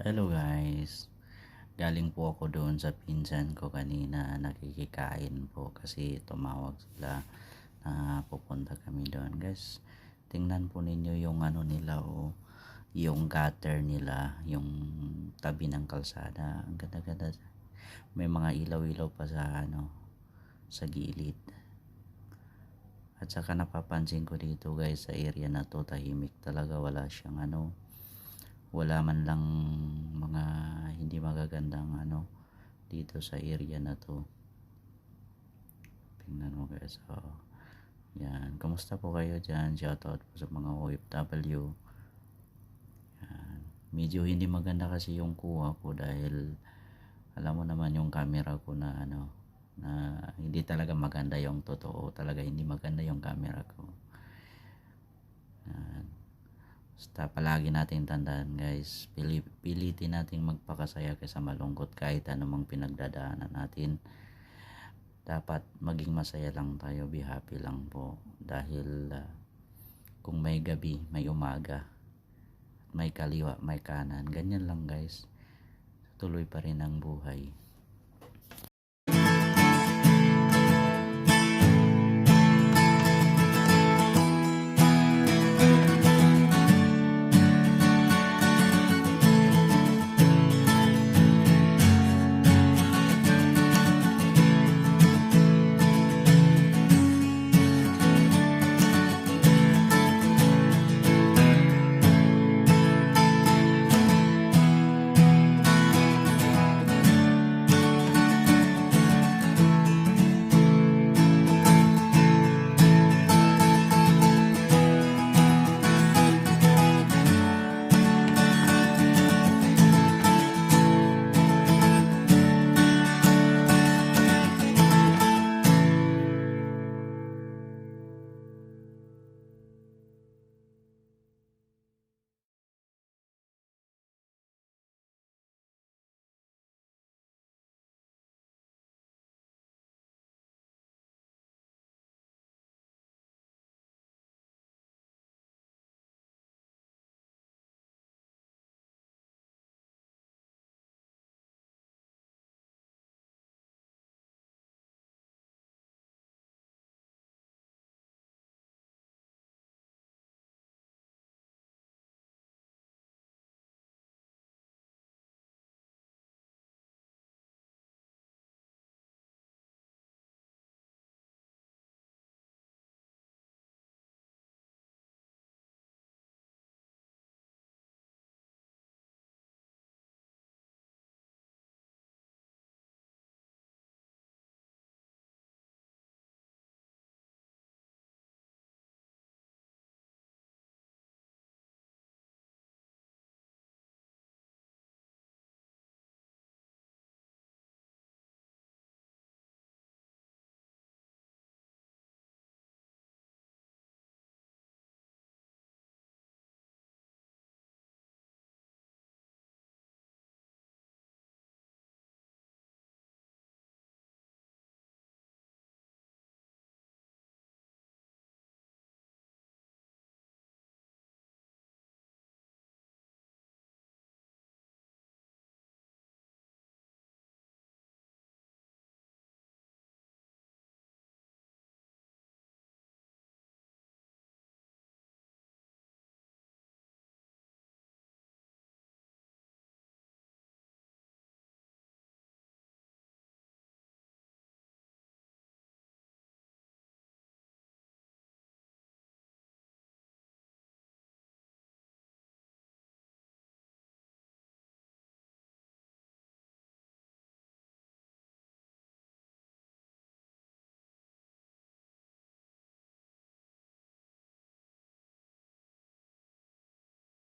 Hello guys, galing po ako doon sa pinsan ko kanina, nakikikain po kasi tumawag sila na pupunta kami doon. Guys, tingnan po ninyo yung ano nila yung gutter nila, yung tabi ng kalsada. Ang ganda-ganda. May mga ilaw-ilaw pa sa gilid. At saka napapansin ko dito guys, sa area na to tahimik talaga, wala man lang mga hindi magagandang dito sa area na to. Tingnan mo guys. Yan, kamusta po kayo dyan? Shoutout po sa mga OFW. Yan. Medyo hindi maganda kasi yung kuha ko dahil alam mo naman yung camera ko na na hindi talaga maganda, yung totoo talaga hindi maganda yung camera ko. Yan. Basta palagi natin tandaan guys, pilitin nating magpakasaya kaysa malungkot kahit anumang pinagdadaanan natin. Dapat maging masaya lang tayo, be happy lang po. Dahil kung may gabi, may umaga, may kaliwa, may kanan, ganyan lang guys. Tuloy pa rin ang buhay.